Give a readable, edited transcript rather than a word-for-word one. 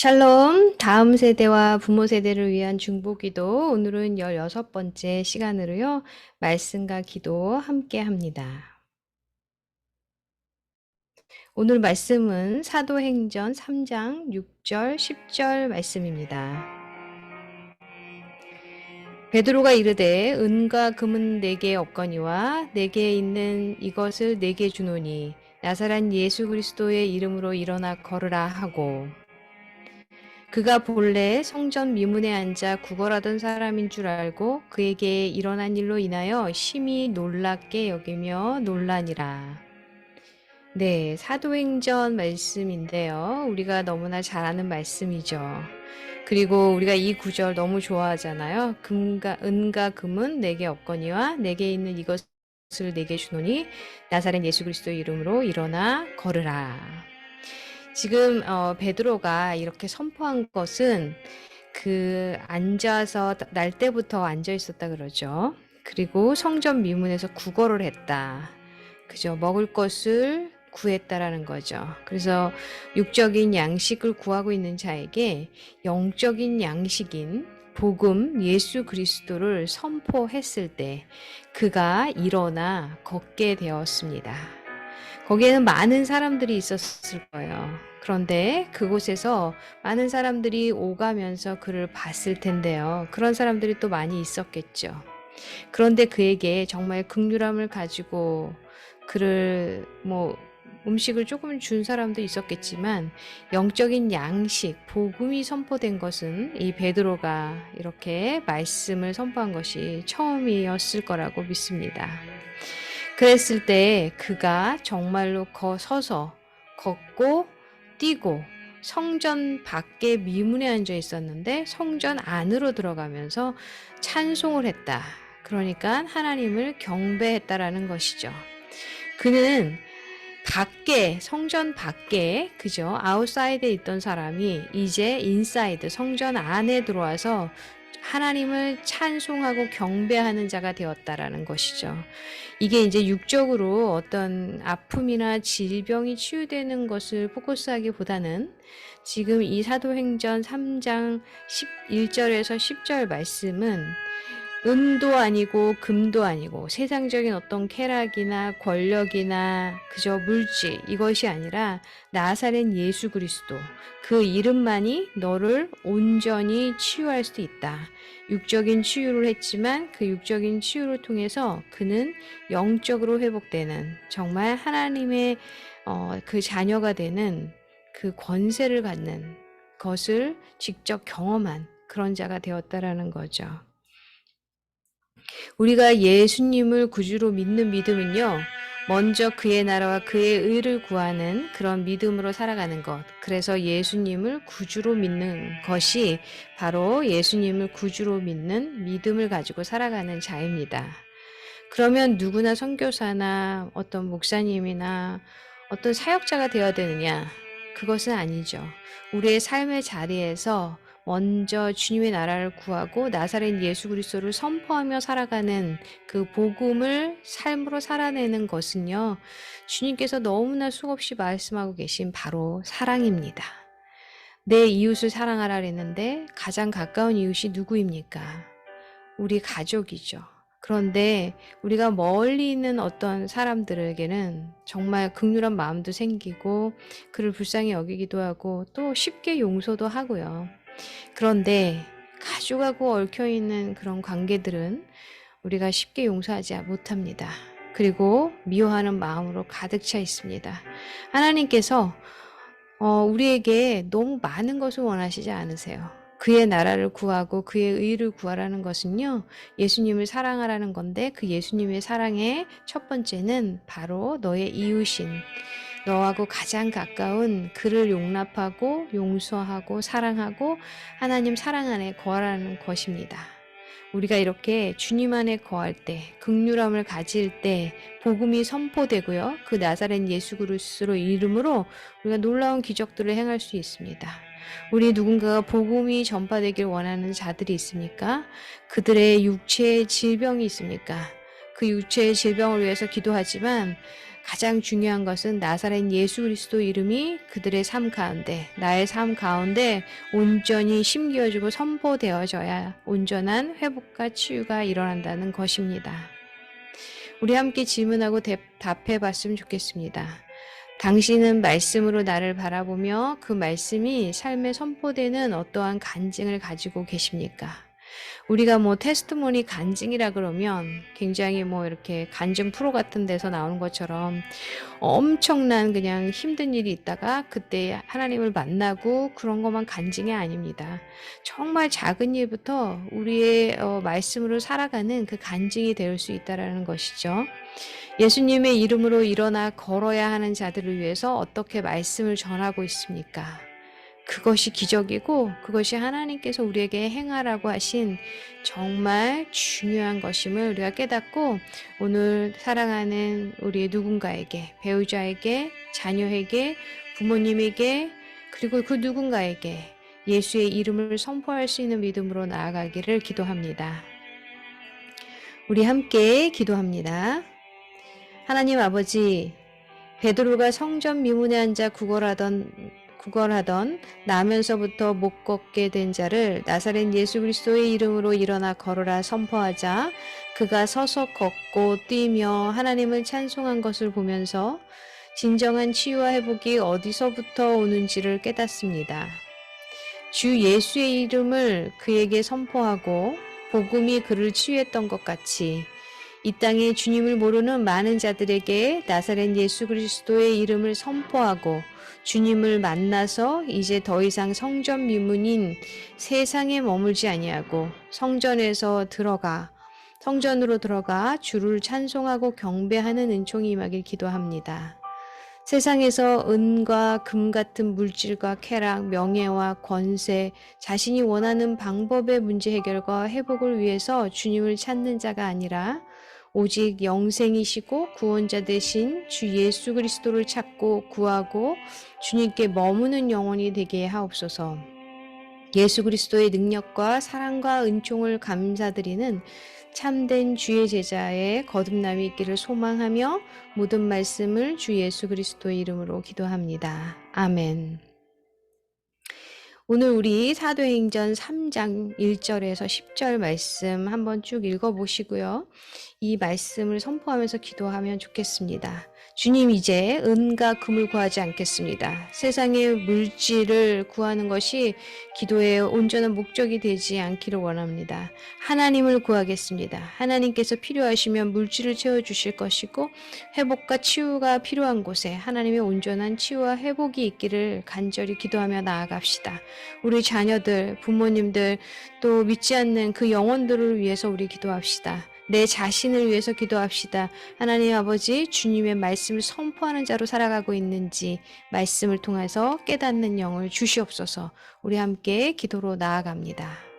샬롬, 다음 세대와 부모 세대를 위한 중보기도. 오늘은 16번째 시간으로요. 말씀과 기도 함께 합니다. 오늘 말씀은 사도행전 3장 6절, 10절 말씀입니다. 베드로가 이르되 은과 금은 내게 없거니와 내게 있는 이것을 내게 주노니 나사렛 예수 그리스도의 이름으로 일어나 걸으라 하고, 그가 본래 성전 미문에 앉아 구걸하던 사람인 줄 알고 그에게 일어난 일로 인하여 심히 놀랍게 여기며 놀라니라. 네, 사도행전 말씀인데요. 우리가 너무나 잘 아는 말씀이죠. 그리고 우리가 이 구절 너무 좋아하잖아요. 은과 금은 내게 없거니와 내게 있는 이것을 내게 주노니 나사렛 예수 그리스도의 이름으로 일어나 걸으라. 지금 베드로가 이렇게 선포한 것은 앉아서 날 때부터 앉아 있었다 그러죠. 그리고 성전 미문에서 구걸을 했다. 그죠? 먹을 것을 구했다라는 거죠. 그래서 육적인 양식을 구하고 있는 자에게 영적인 양식인 복음 예수 그리스도를 선포했을 때 그가 일어나 걷게 되었습니다. 거기에는 많은 사람들이 있었을 거예요. 그런데 그곳에서 많은 사람들이 오가면서 그를 봤을 텐데요. 그런 사람들이 또 많이 있었겠죠. 그런데 그에게 정말 긍휼함을 가지고 그를 음식을 조금 준 사람도 있었겠지만, 영적인 양식, 복음이 선포된 것은 이 베드로가 이렇게 말씀을 선포한 것이 처음이었을 거라고 믿습니다. 그랬을 때 그가 정말로 서서 걷고 뛰고 성전 밖에 미문에 앉아 있었는데 성전 안으로 들어가면서 찬송을 했다. 그러니까 하나님을 경배했다라는 것이죠. 그는 성전 밖에, 그죠? 아웃사이드에 있던 사람이 이제 인사이드, 성전 안에 들어와서 하나님을 찬송하고 경배하는 자가 되었다라는 것이죠. 이게 이제 육적으로 어떤 아픔이나 질병이 치유되는 것을 포커스하기보다는 지금 이 사도행전 3장 11절에서 10절 말씀은 은도 아니고 금도 아니고 세상적인 어떤 쾌락이나 권력이나 그저 물질, 이것이 아니라 나사렛 예수 그리스도, 그 이름만이 너를 온전히 치유할 수도 있다. 육적인 치유를 했지만 그 육적인 치유를 통해서 그는 영적으로 회복되는, 정말 하나님의 그 자녀가 되는 그 권세를 갖는 것을 직접 경험한 그런 자가 되었다라는 거죠. 우리가 예수님을 구주로 믿는 믿음은요, 먼저 그의 나라와 그의 의를 구하는 그런 믿음으로 살아가는 것. 그래서 예수님을 구주로 믿는 것이 바로 예수님을 구주로 믿는 믿음을 가지고 살아가는 자입니다. 그러면 누구나 선교사나 어떤 목사님이나 어떤 사역자가 되어야 되느냐? 그것은 아니죠. 우리의 삶의 자리에서 먼저 주님의 나라를 구하고 나사렛 예수 그리스도를 선포하며 살아가는 그 복음을 삶으로 살아내는 것은요, 주님께서 너무나 수없이 말씀하고 계신 바로 사랑입니다. 내 이웃을 사랑하라 그랬는데 가장 가까운 이웃이 누구입니까? 우리 가족이죠. 그런데 우리가 멀리 있는 어떤 사람들에게는 정말 긍휼한 마음도 생기고 그를 불쌍히 여기기도 하고 또 쉽게 용서도 하고요. 그런데 가족하고 얽혀있는 그런 관계들은 우리가 쉽게 용서하지 못합니다. 그리고 미워하는 마음으로 가득 차 있습니다. 하나님께서 우리에게 너무 많은 것을 원하시지 않으세요. 그의 나라를 구하고 그의 의를 구하라는 것은요, 예수님을 사랑하라는 건데, 그 예수님의 사랑의 첫 번째는 바로 너의 이웃인, 너하고 가장 가까운 그를 용납하고 용서하고 사랑하고 하나님 사랑 안에 거하라는 것입니다. 우리가 이렇게 주님 안에 거할 때, 긍휼함을 가질 때 복음이 선포되고요, 그 나사렛 예수 그리스도 이름으로 우리가 놀라운 기적들을 행할 수 있습니다. 우리 누군가가 복음이 전파되길 원하는 자들이 있습니까? 그들의 육체의 질병이 있습니까? 그 육체의 질병을 위해서 기도하지만 가장 중요한 것은 나사렛 예수 그리스도 이름이 그들의 삶 가운데, 나의 삶 가운데 온전히 심겨지고 선포되어져야 온전한 회복과 치유가 일어난다는 것입니다. 우리 함께 질문하고 답해 봤으면 좋겠습니다. 당신은 말씀으로 나를 바라보며 그 말씀이 삶에 선포되는 어떠한 간증을 가지고 계십니까? 우리가 테스트모니 간증이라 그러면 굉장히 이렇게 간증 프로 같은 데서 나오는 것처럼 엄청난 그냥 힘든 일이 있다가 그때 하나님을 만나고 그런 것만 간증이 아닙니다. 정말 작은 일부터 우리의 말씀으로 살아가는 그 간증이 될 수 있다라는 것이죠. 예수님의 이름으로 일어나 걸어야 하는 자들을 위해서 어떻게 말씀을 전하고 있습니까? 그것이 기적이고 그것이 하나님께서 우리에게 행하라고 하신 정말 중요한 것임을 우리가 깨닫고 오늘 사랑하는 우리 누군가에게, 배우자에게, 자녀에게, 부모님에게, 그리고 그 누군가에게 예수의 이름을 선포할 수 있는 믿음으로 나아가기를 기도합니다. 우리 함께 기도합니다. 하나님 아버지, 베드로가 성전 미문에 앉아 구걸하던 나면서부터 못 걷게 된 자를 나사렛 예수 그리스도의 이름으로 일어나 걸어라 선포하자 그가 서서 걷고 뛰며 하나님을 찬송한 것을 보면서 진정한 치유와 회복이 어디서부터 오는지를 깨닫습니다. 주 예수의 이름을 그에게 선포하고 복음이 그를 치유했던 것 같이 이 땅에 주님을 모르는 많은 자들에게 나사렛 예수 그리스도의 이름을 선포하고 주님을 만나서 이제 더 이상 성전 미문인 세상에 머물지 아니하고 성전으로 들어가 주를 찬송하고 경배하는 은총이 임하길 기도합니다. 세상에서 은과 금 같은 물질과 쾌락, 명예와 권세, 자신이 원하는 방법의 문제 해결과 회복을 위해서 주님을 찾는 자가 아니라 오직 영생이시고 구원자 되신 주 예수 그리스도를 찾고 구하고 주님께 머무는 영혼이 되게 하옵소서. 예수 그리스도의 능력과 사랑과 은총을 감사드리는 참된 주의 제자의 거듭남이 있기를 소망하며 모든 말씀을 주 예수 그리스도의 이름으로 기도합니다. 아멘. 오늘 우리 사도행전 3장 1절에서 10절 말씀 한번 쭉 읽어보시고요. 이 말씀을 선포하면서 기도하면 좋겠습니다. 주님, 이제 은과 금을 구하지 않겠습니다. 세상의 물질을 구하는 것이 기도의 온전한 목적이 되지 않기를 원합니다. 하나님을 구하겠습니다. 하나님께서 필요하시면 물질을 채워주실 것이고 회복과 치유가 필요한 곳에 하나님의 온전한 치유와 회복이 있기를 간절히 기도하며 나아갑시다. 우리 자녀들, 부모님들, 또 믿지 않는 그 영혼들을 위해서 우리 기도합시다. 내 자신을 위해서 기도합시다. 하나님 아버지, 주님의 말씀을 선포하는 자로 살아가고 있는지 말씀을 통해서 깨닫는 영을 주시옵소서. 우리 함께 기도로 나아갑니다.